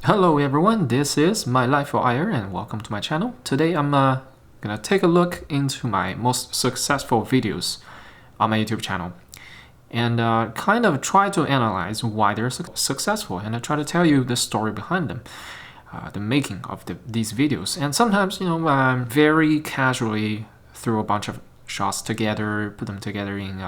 Hello everyone, this is My Life for IR and welcome to my channel. Today I'm gonna take a look into my most successful videos on my YouTube channel and kind of try to analyze why they're successful, and I try to tell you the story behind them, the making of these videos. And sometimes, very casually throw a bunch of shots together, put them together in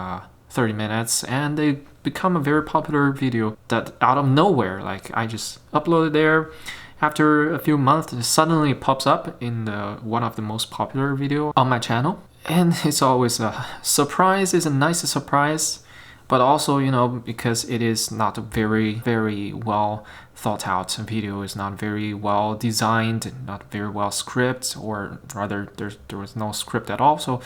30 minutes, and they become a very popular video that out of nowhere, like I just uploaded there. After a few months, it suddenly pops up in one of the most popular video on my channel. And it's always a surprise. It's a nice surprise, but also, because it is not a very well thought out video, it's not very well designed, not very well scripted, or rather there was no script at all. So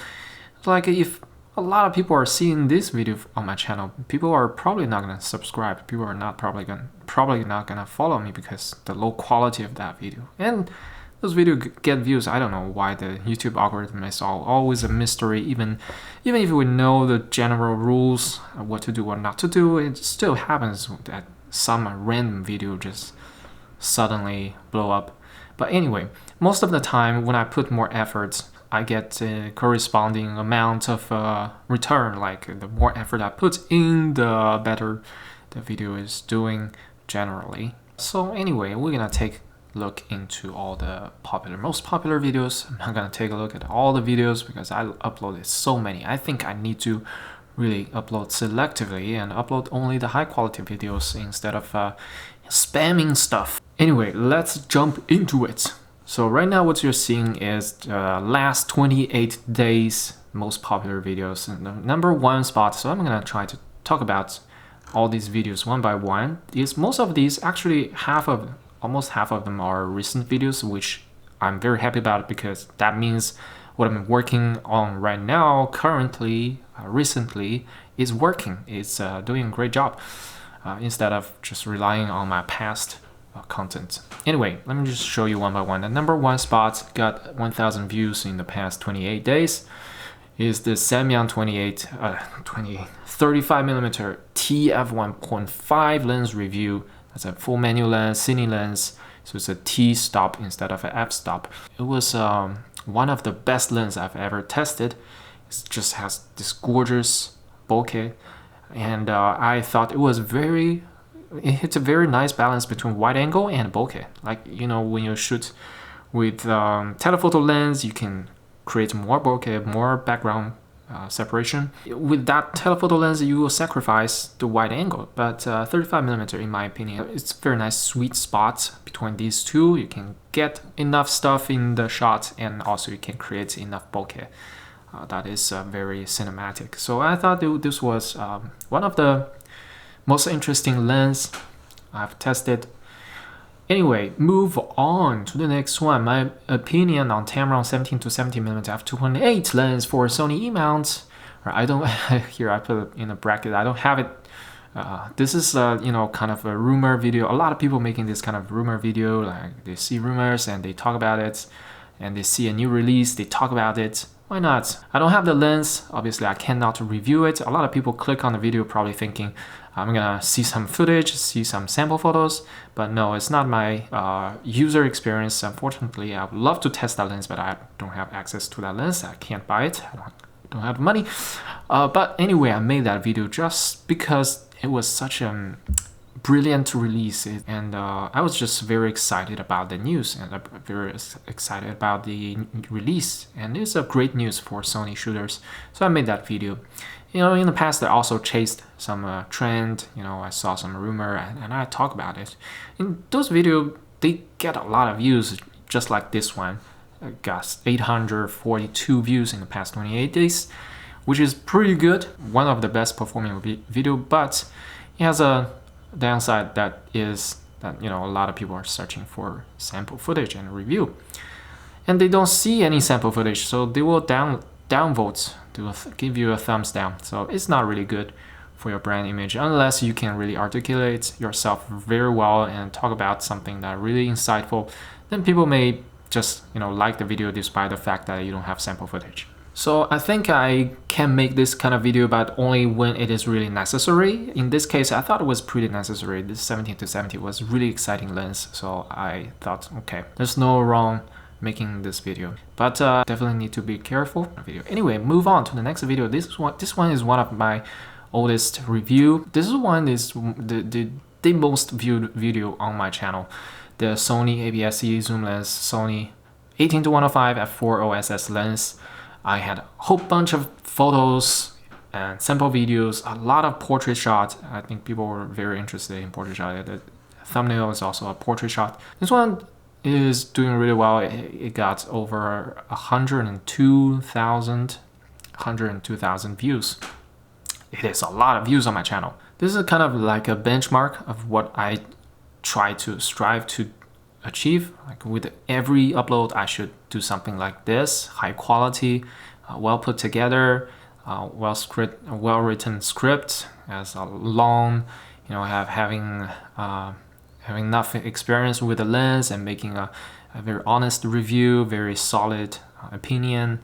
like, if a lot of people are seeing this video on my channel, people are probably not gonna subscribe. People are not probably not gonna follow me because the low quality of that video. And those videos get views. I don't know why the YouTube algorithm is always a mystery. Even if we know the general rules, what to do, what not to do, it still happens that some random video just suddenly blow up. But anyway, most of the time when I put more efforts, I get a corresponding amount of return. Like, the more effort I put in, the better the video is doing generally. So anyway, we're gonna take a look into all the most popular videos. I'm not gonna take a look at all the videos because I uploaded so many. I think I need to really upload selectively and upload only the high quality videos instead of spamming stuff. Anyway, let's jump into it. So right now what you're seeing is the last 28 days most popular videos in the #1 spot. So I'm gonna try to talk about all these videos one by one. Most of these, actually almost half of them are recent videos, which I'm very happy about because that means what I'm working on right now, currently, recently, is working. It's doing a great job instead of just relying on my past content. Anyway, let me just show you one by one. The #1 spot got 1,000 views in the past 28 days is the Samyang 35mm TF1.5 lens review. That's a full manual lens, Cine lens, so it's a T stop instead of an F stop. It was one of the best lenses I've ever tested. It just has this gorgeous bokeh, and I thought it hits a very nice balance between wide angle and bokeh. Like, when you shoot with telephoto lens, you can create more bokeh, more background separation. With that telephoto lens, you will sacrifice the wide angle, but 35mm, in my opinion, it's a very nice sweet spot between these two. You can get enough stuff in the shot, and also you can create enough bokeh. That is very cinematic. So I thought this was one of the most interesting lens I've tested. Anyway, move on to the next one. My opinion on Tamron 17 to 70mm f2.8 lens for Sony E-mount. I don't here I put it in a bracket. I don't have it. This is kind of a rumor video. A lot of people making this kind of rumor video. Like, they see rumors and they talk about it, and they see a new release, they talk about it. Why not? I don't have the lens. Obviously, I cannot review it. A lot of people click on the video probably thinking I'm gonna see some footage, see some sample photos, but no, it's not my user experience. Unfortunately, I would love to test that lens, but I don't have access to that lens. I can't buy it. I don't have the money. But anyway, I made that video just because it was such a brilliant release, and I was just very excited about the news, and I'm very excited about the release, and it's a great news for Sony shooters. So I made that video. In the past, I also chased some trend. I saw some rumor, and I talk about it. In those videos, they get a lot of views, just like this one. I got 842 views in the past 28 days, which is pretty good. One of the best performing video, but it has a downside, that is that a lot of people are searching for sample footage and review, and they don't see any sample footage, so they will downvote. They will give you a thumbs down. So it's not really good for your brand image unless you can really articulate yourself very well and talk about something that really insightful. Then people may just like the video despite the fact that you don't have sample footage. So I think I can make this kind of video, but only when it is really necessary. In this case, I thought it was pretty necessary. This 17-70 was really exciting lens, so I thought, okay, there's no wrong making this video, but definitely need to be careful. Anyway, move on to the next video. This one is one of my oldest review. This one is the most viewed video on my channel. The Sony APS-C zoom lens, Sony 18-105 f4 OSS lens. I had a whole bunch of photos and sample videos, a lot of portrait shots. I think people were very interested in portrait shot. The thumbnail is also a portrait shot. This one is doing really well. It got over 102,000 views. It is a lot of views on my channel. This is kind of like a benchmark of what I try to strive to achieve. Like with every upload, I should do something like this: high quality, well put together, well written script, as a long, having enough experience with the lens and making a very honest review, very solid opinion.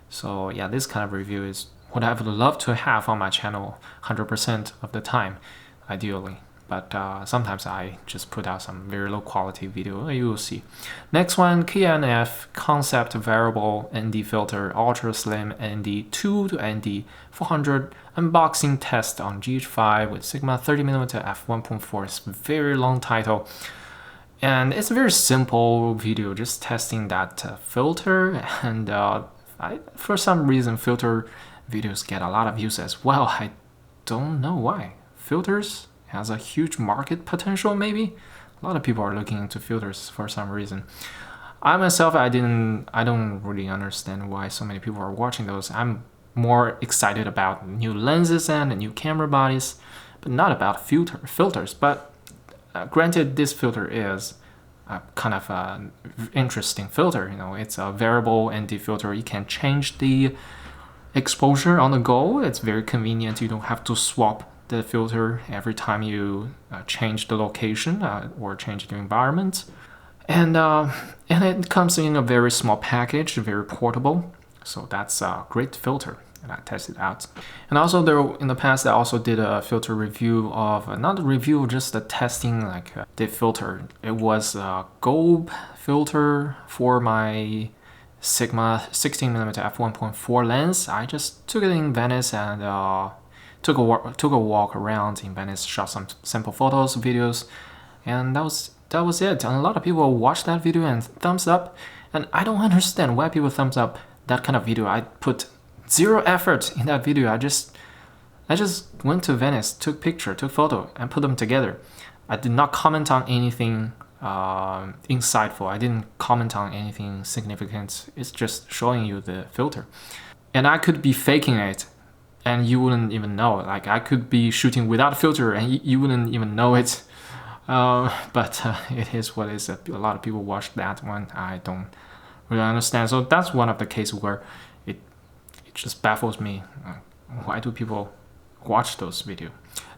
So yeah, this kind of review is what I would love to have on my channel 100% of the time, ideally. But sometimes I just put out some very low quality video. You will see. Next one, KNF Concept Variable ND Filter Ultra Slim ND 2 to ND 400 unboxing test on GH5 with Sigma 30mm f1.4. It's a very long title. And it's a very simple video, just testing that filter. And for some reason, filter videos get a lot of views as well. I don't know why. Filters has a huge market potential, maybe. A lot of people are looking into filters for some reason. I myself, I don't really understand why so many people are watching those. I'm more excited about new lenses and new camera bodies, but not about filters. But granted, this filter is kind of an interesting filter. It's a variable ND filter. You can change the exposure on the go. It's very convenient. You don't have to swap the filter every time you change the location or change the environment. And it comes in a very small package, very portable. So that's a great filter, and I tested out. And also in the past, I also did a filter review of, not a review, just a testing, like the filter. It was a Gold filter for my Sigma 16mm f1.4 lens. I just took it in Venice and took a walk around in Venice, shot some sample photos, videos, and that was it. And a lot of people watched that video and thumbs up, and I don't understand why people thumbs up that kind of video. I put zero effort in that video. I just went to Venice, took picture, took photo, and put them together. I did not comment on anything insightful. I didn't comment on anything significant. It's just showing you the filter, and I could be faking it and you wouldn't even know. Like, I could be shooting without a filter and you wouldn't even know it. But it is what it is. A lot of people watch that one. I don't really understand. So that's one of the cases where it just baffles me. Why do people watch those videos?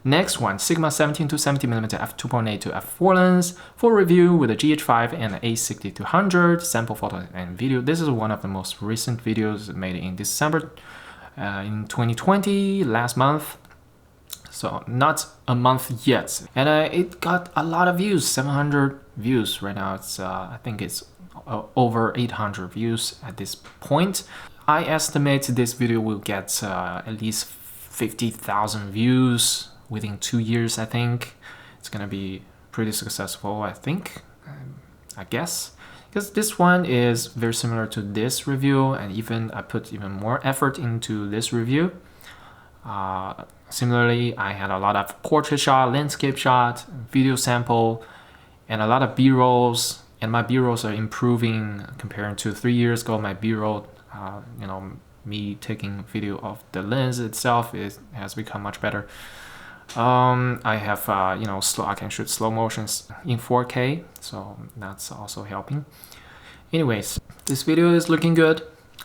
Next one, Sigma 17-70mm f2.8 to f4 lens, full review with a GH5 and an A6200, sample photo and video. This is one of the most recent videos made in December in 2020, last month. So not a month yet. And it got a lot of views, 700 views right now. It's I think it's over 800 views at this point. I estimate this video will get at least 50,000 views within 2 years. I think it's gonna be pretty successful, I think, I guess, because this one is very similar to this review, and even I put even more effort into this review. Similarly, I had a lot of portrait shot, landscape shot, video sample, and a lot of B-rolls, and my B-rolls are improving compared to 3 years ago. My B-roll, me taking video of the lens itself has become much better. I have, I can shoot slow motions in 4K, so that's also helping. Anyways, this video is looking good.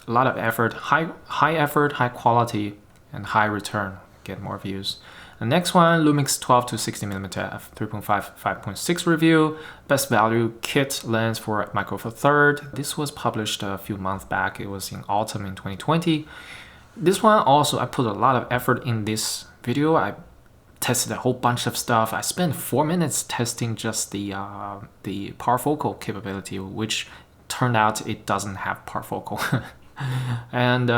A lot of effort, high effort, high quality, and high return. Get more views. The next one, Lumix 12 to 60mm f3.5 5.6 review, best value kit lens for Micro Four Third. This was published a few months back. It was in autumn in 2020. This one also, I put a lot of effort in this video. I tested a whole bunch of stuff. I spent 4 minutes testing just the parafocal capability, which turned out it doesn't have parafocal. And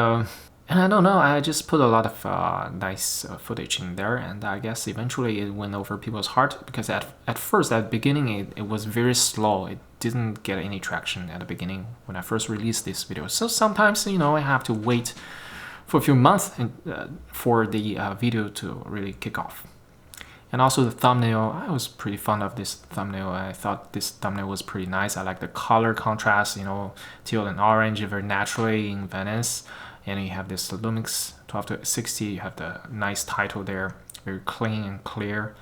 I don't know, I just put a lot of nice footage in there, and I guess eventually it went over people's heart, because at first, at the beginning, it was very slow. It didn't get any traction at the beginning when I first released this video. So sometimes, you know, I have to wait for a few months for the video to really kick off. And also the thumbnail, I was pretty fond of this thumbnail. I thought this thumbnail was pretty nice. I like the color contrast, you know, teal and orange very naturally in Venice. And you have this Lumix 12 to 60, you have the nice title there, very clean and clear.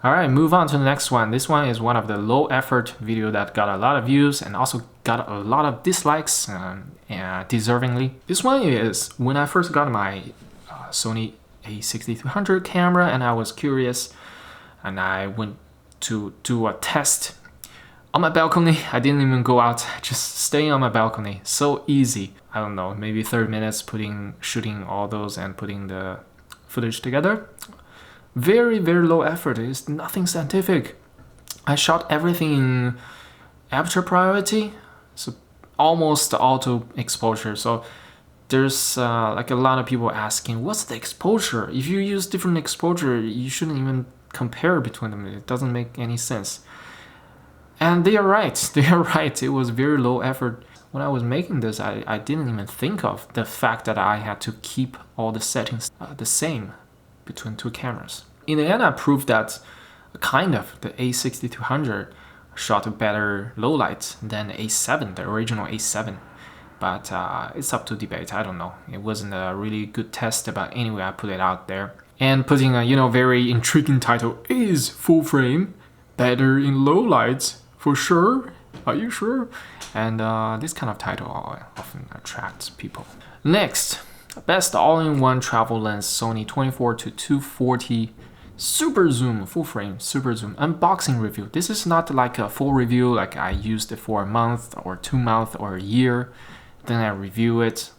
All right, move on to the next one. This one is one of the low effort video that got a lot of views and also got a lot of dislikes, deservingly. This one is when I first got my Sony A6300 camera, and I was curious, and I went to do a test on my balcony. I didn't even go out, just staying on my balcony. So easy. I don't know, maybe 30 minutes shooting all those and putting the footage together. Very, very low effort. It's nothing scientific. I shot everything in aperture priority, so almost auto exposure. So there's like a lot of people asking, what's the exposure? If you use different exposure, you shouldn't even compare between them. It doesn't make any sense. And they are right. They are right. It was very low effort. When I was making this, I didn't even think of the fact that I had to keep all the settings the same between two cameras. In the end, I proved that kind of the A6200 shot a better low light than the A7, the original A7. But it's up to debate. I don't know. It wasn't a really good test, but anyway, I put it out there. And putting a, you know, very intriguing title, is full frame better in low lights? For sure? Are you sure? And this kind of title often attracts people. Next, best all-in-one travel lens, Sony 24 to 240 super zoom, full frame super zoom unboxing review. This is not like a full review, like I used it for a month or 2 months or a year, then I review it.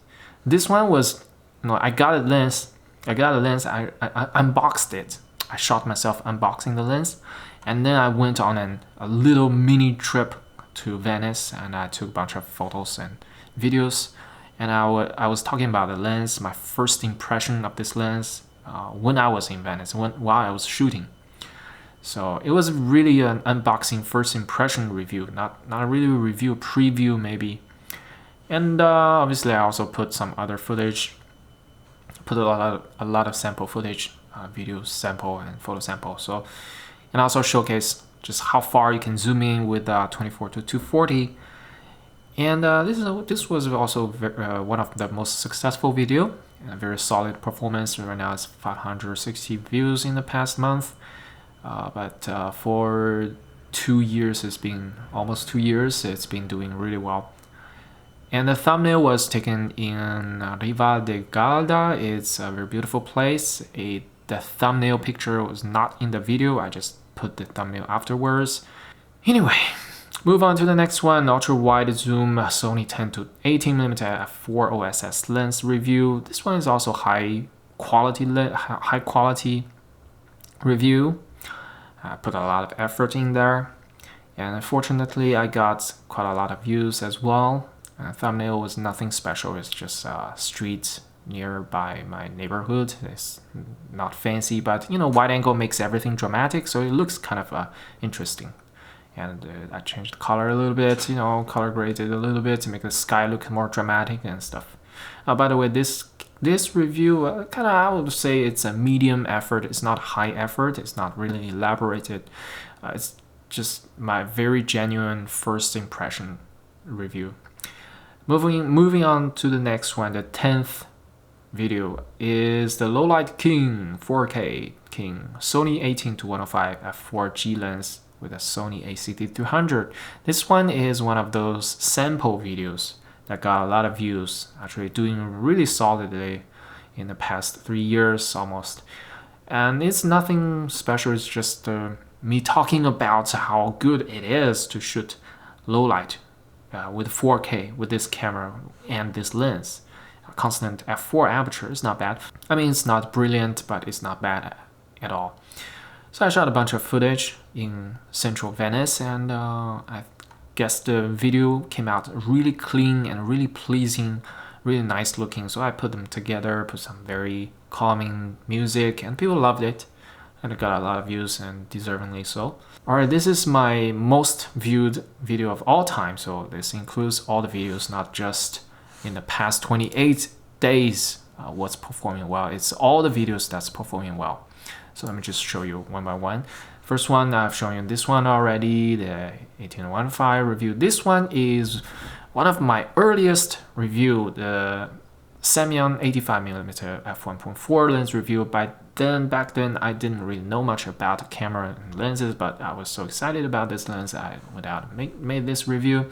This one was, you know, I got a lens, I unboxed it. I shot myself unboxing the lens, and then I went on a little mini trip to Venice, and I took a bunch of photos and videos, and I was talking about the lens, my first impression of this lens when I was in Venice, while I was shooting. So it was really an unboxing first impression review, not really a review, preview maybe. And obviously I also put some other footage, put a lot of sample footage, video sample and photo sample. So, and also showcase just how far you can zoom in with 24 to 240. And this was also one of the most successful video. A very solid performance. Right now it's 560 views in the past month. But for 2 years, it's been almost 2 years, it's been doing really well. And the thumbnail was taken in Riva de Garda. It's a very beautiful place. The thumbnail picture was not in the video. I just put the thumbnail afterwards. Anyway, move on to the next one. Ultra wide zoom Sony 10 to 18mm f4 OSS lens review. This one is also high quality review. I put a lot of effort in there, and unfortunately I got quite a lot of views as well. Thumbnail was nothing special. It's just streets nearby my neighborhood. It's not fancy, but you know, wide angle makes everything dramatic, so it looks kind of interesting. And I changed the color a little bit, you know, color graded a little bit to make the sky look more dramatic and stuff. By the way, this review kind of, I would say it's a medium effort. It's not high effort. It's not really elaborated. It's just my very genuine first impression review. Moving on to the next one, the 10th video is the lowlight King 4K King Sony 18 to 105 f4G lens with a Sony A6300. This one is one of those sample videos that got a lot of views, actually doing really solidly in the past 3 years almost. And it's nothing special, it's just me talking about how good it is to shoot low light with 4K with this camera and this lens. A constant f4 aperture is not bad. I mean, it's not brilliant, but it's not bad at all. So I shot a bunch of footage in central Venice, and I guess the video came out really clean and really pleasing, really nice looking. So I put them together, put some very calming music, and people loved it. And it got a lot of views, and deservingly so. Alright, this is my most viewed video of all time. So this includes all the videos, not just in the past 28 days what's performing well. It's all the videos that's performing well. So let me just show you one by one. First one, I've shown you this one already, the 1815 review. This one is one of my earliest review, the Samyang 85mm f1.4 lens review. Back then, I didn't really know much about the camera and lenses, but I was so excited about this lens, I went out and made this review.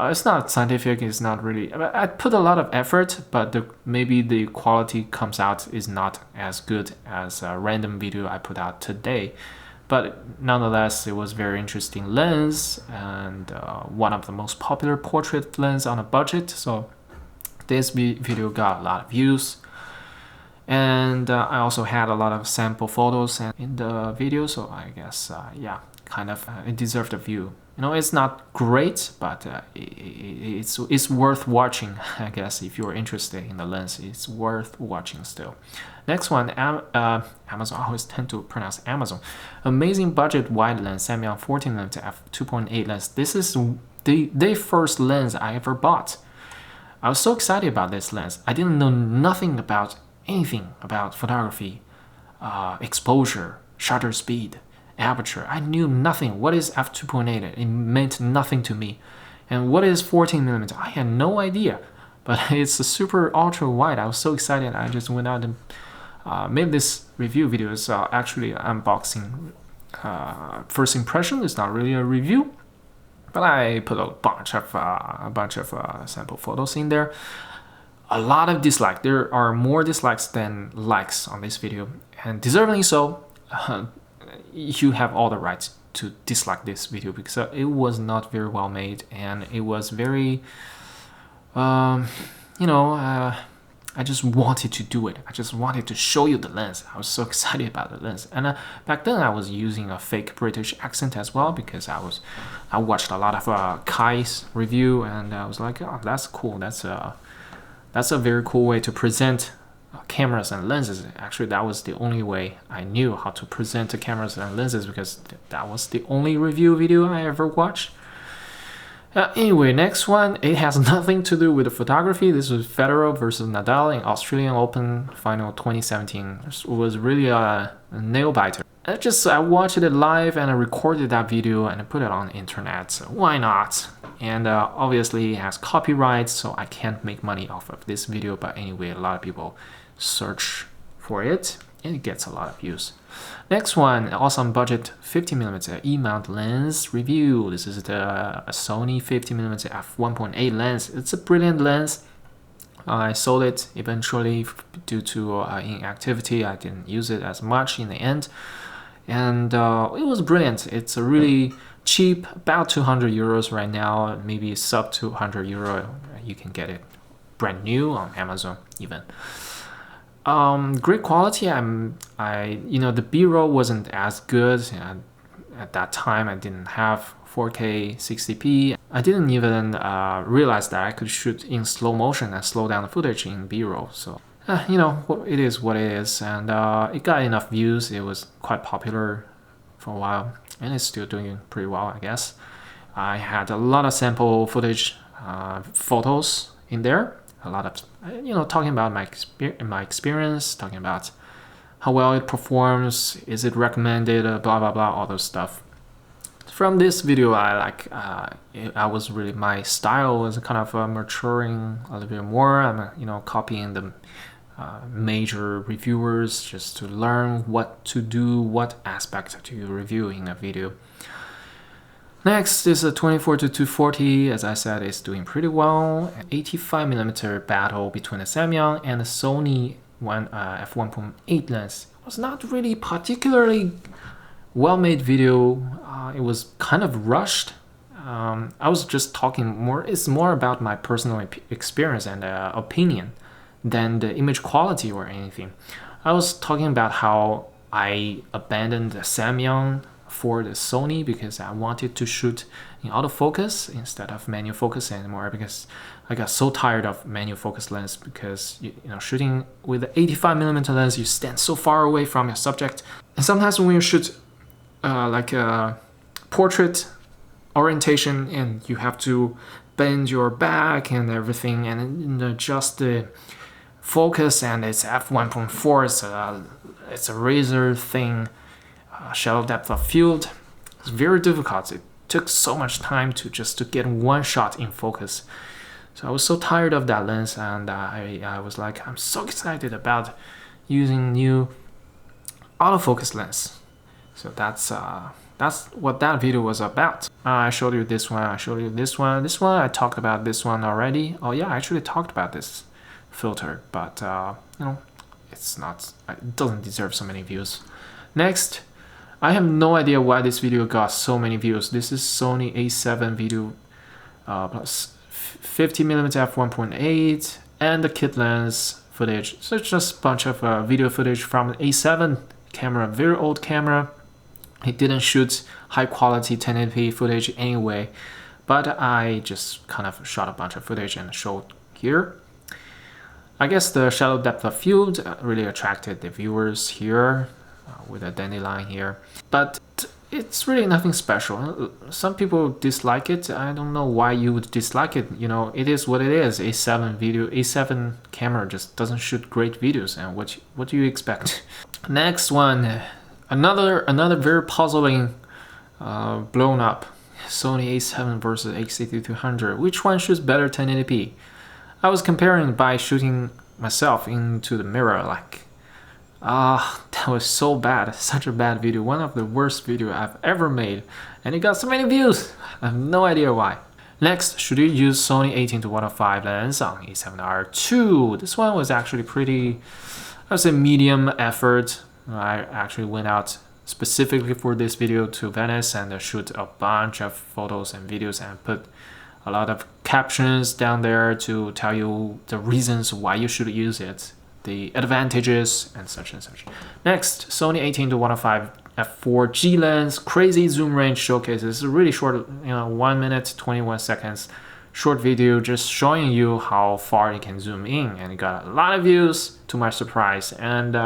It's not scientific, it's not really, I put a lot of effort, but maybe the quality comes out is not as good as a random video I put out today. But nonetheless, it was very interesting lens, and one of the most popular portrait lens on a budget. So this video got a lot of views. And I also had a lot of sample photos in the video, so I guess, yeah, kind of it deserved a view. You know, it's not great, but it's worth watching, I guess. If you're interested in the lens, it's worth watching still. Next one, Amazon. I always tend to pronounce Amazon. Amazing budget wide lens, Samyang 14mm f2.8 lens. This is the first lens I ever bought. I was so excited about this lens. I didn't know anything about photography, exposure, shutter speed, aperture. I knew nothing. What is f2.8? It meant nothing to me. And what is 14mm? I had no idea. But it's a super ultra wide. I was so excited. I just went out and made this review video. It's actually unboxing. First impression. It's not really a review, but I put a bunch of sample photos in there. A lot of dislikes. There are more dislikes than likes on this video, and deservingly so. You have all the rights to dislike this video because it was not very well made, and it was very, you know, I just wanted to do it. I just wanted to show you the lens. I was so excited about the lens, and back then I was using a fake British accent as well because I watched a lot of Kai's review, and I was like, oh, that's cool. That's a very cool way to present cameras and lenses. Actually, that was the only way I knew how to present the cameras and lenses because that was the only review video I ever watched. Anyway, next one, it has nothing to do with the photography. This was Federer versus Nadal in Australian Open Final 2017. It was really a nail biter. I watched it live and I recorded that video and I put it on the internet. So why not? And obviously it has copyrights, so I can't make money off of this video. But anyway, a lot of people search for it and it gets a lot of views. Next one, awesome budget 50mm E-mount lens review. This is the Sony 50mm f1.8 lens. It's a brilliant lens. I sold it eventually due to inactivity. I didn't use it as much in the end. And it was brilliant. It's a really cheap, about 200 euros right now, maybe sub 200 euro. You can get it brand new on Amazon even. Great quality. You know, the B-roll wasn't as good. At that time, I didn't have 4K 60p. I didn't even realize that I could shoot in slow motion and slow down the footage in B-roll. So, you know, it is what it is. And it got enough views. It was quite popular for a while, and it's still doing pretty well, I guess. I had a lot of sample footage, photos in there. A lot of, you know, talking about my experience, talking about how well it performs, is it recommended, blah blah blah, all those stuff. From this video, my style was kind of maturing a little bit more. I'm, you know, copying the major reviewers just to learn what to do, what aspect to review in a video. Next is a 24-240. As I said, it's doing pretty well. An 85mm battle between the Samyang and the Sony f1.8 lens. was not really particularly well-made video. It was kind of rushed. I was just talking more, it's more about my personal experience and opinion than the image quality or anything. I was talking about how I abandoned the Samyang for the Sony because I wanted to shoot in autofocus instead of manual focus anymore, because I got so tired of manual focus lens, because you know, shooting with the 85mm lens, you stand so far away from your subject, and sometimes when you shoot like a portrait orientation and you have to bend your back and everything and adjust the focus, and it's f1.4, it's a razor thin shallow depth of field. It's very difficult. It took so much time to get one shot in focus. So I was so tired of that lens, and I was like, I'm so excited about using new autofocus lens. So that's what that video was about. I showed you this one, I showed you this one. This one, I talked about this one already. Oh yeah, I actually talked about this filter, but you know, it doesn't deserve so many views. Next, I have no idea why this video got so many views. This is Sony A7 video plus 50mm f1.8 and the kit lens footage. So it's just a bunch of video footage from the A7 camera, very old camera. It didn't shoot high quality 1080p footage anyway, but I just kind of shot a bunch of footage and showed here. I guess the shallow depth of field really attracted the viewers here with a dandelion here, but it's really nothing special. Some people dislike it. I don't know why you would dislike it. You know, it is what it is. A7 camera just doesn't shoot great videos, and what do you expect? Next one, another very puzzling blown up Sony A7 versus A6200. Which one shoots better 1080p? I was comparing by shooting myself into the mirror, like, that was so bad, such a bad video, one of the worst video I've ever made, and it got so many views. I have no idea why. Next, should you use Sony 18-105 lens on A7R II? This one was actually pretty, I would say, medium effort. I actually went out specifically for this video to Venice and shoot a bunch of photos and videos and put a lot of captions down there to tell you the reasons why you should use it, the advantages, and such and such. Next, Sony 18-105 f4G lens, crazy zoom range showcase. This is a really short, 1 minute 21 seconds short video just showing you how far it can zoom in, and it got a lot of views to my surprise, and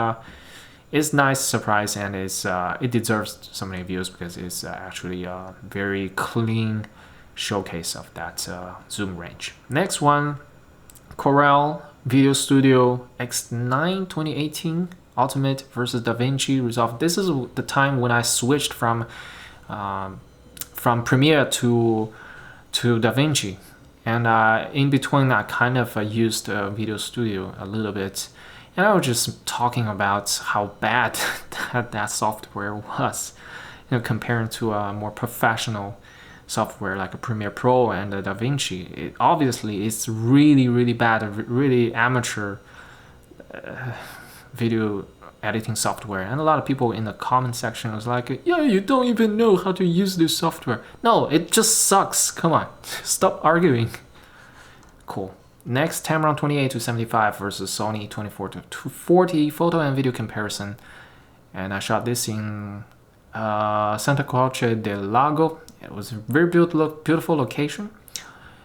it's nice surprise, and it deserves so many views because it's actually a very clean showcase of that zoom range. Next one, Corel Video Studio X9 2018 Ultimate versus DaVinci Resolve. This is the time when I switched from Premiere to DaVinci, and in between I kind of used Video Studio a little bit, and I was just talking about how bad that software was, comparing to a more professional software like a Premiere Pro and a DaVinci. Obviously it's really bad, really amateur video editing software, and a lot of people in the comment section was like, yeah, you don't even know how to use this software. No, it just sucks. Come on, stop arguing. Cool. Next, Tamron 28-75 versus Sony 24-240 photo and video comparison, and I shot this in Santa Croce del Lago. It was a very beautiful location.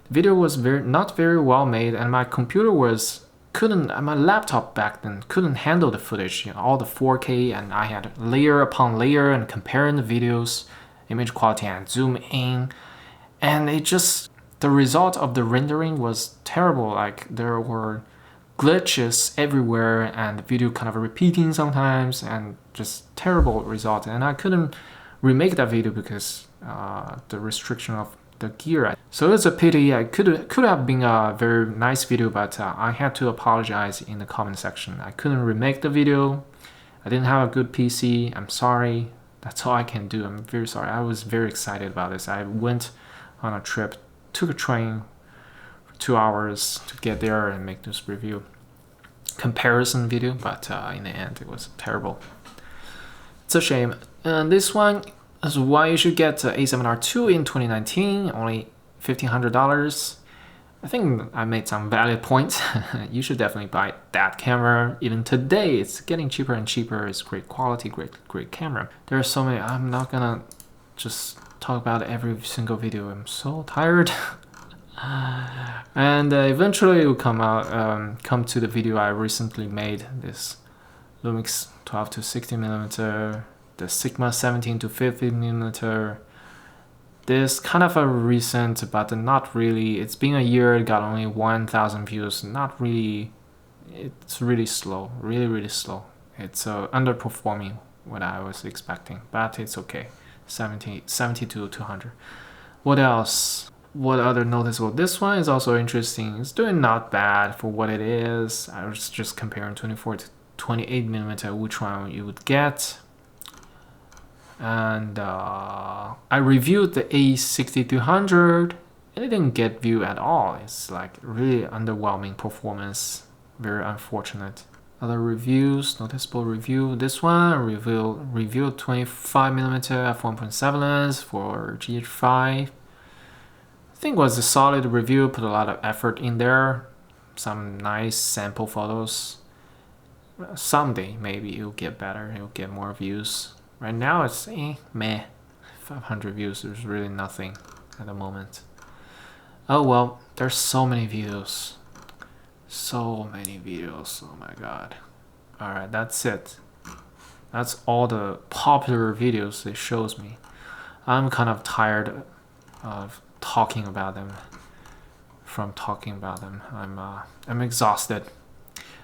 The video was not very well made, and my computer my laptop back then couldn't handle the footage, all the 4K, and I had layer upon layer and comparing the videos, image quality and zoom in, and the result of the rendering was terrible. Like, there were glitches everywhere, and the video kind of repeating sometimes, and just terrible result. And I couldn't remake that video because the restriction of the gear. So it's a pity. I could have been a very nice video, but I had to apologize in the comment section. I couldn't remake the video. I didn't have a good PC. I'm sorry. That's all I can do. I'm very sorry. I was very excited about this. I went on a trip, took a train for 2 hours to get there and make this review. comparison video, but in the end it was terrible. It's a shame. And this one is why you should get A7R II in 2019, only $1,500. I think I made some valid points. You should definitely buy that camera. Even today, it's getting cheaper and cheaper. It's great quality, great camera. There are so many. I'm not gonna just talk about every single video. I'm so tired. And eventually it will come to the video I recently made. This Lumix 12 to 16mm, the Sigma 17 to 15mm. This kind of a recent, but not really. It's been a year, it got only 1,000 views. Not really, it's really slow, really slow. It's underperforming what I was expecting, but it's okay. 70 to 200. What else? What other noticeable? This one is also interesting. It's doing not bad for what it is. I was just comparing 24 to 28mm, which one you would get. And I reviewed the A6300 and it didn't get view at all. It's like really underwhelming performance, very unfortunate. Other reviews, noticeable review. This one reviewed 25mm f1.7 lens for GH5. I think it was a solid review, put a lot of effort in there. Some nice sample photos. Someday maybe it'll get better, it'll get more views. Right now it's meh. 500 views, there's really nothing at the moment. Oh well, there's so many videos. So many videos, oh my god. Alright, that's it. That's all the popular videos it shows me. I'm kind of tired of talking about them. I'm exhausted.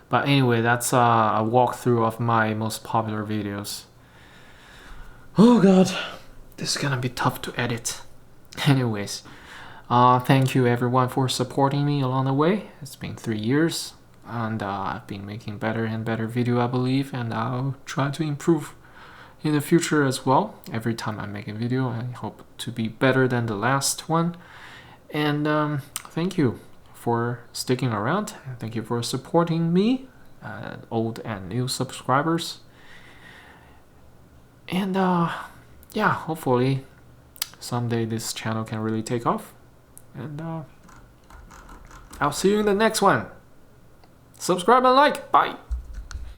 But anyway, that's a walkthrough of my most popular videos. Oh god, this is gonna be tough to edit. Anyways, thank you everyone for supporting me along the way. It's been 3 years and I've been making better and better video, I believe, and I'll try to improve in the future as well. Every time I make a video, I hope to be better than the last one. And thank you for sticking around. Thank you for supporting me, old and new subscribers. And yeah, hopefully someday this channel can really take off. And I'll see you in the next one. Subscribe and like. Bye.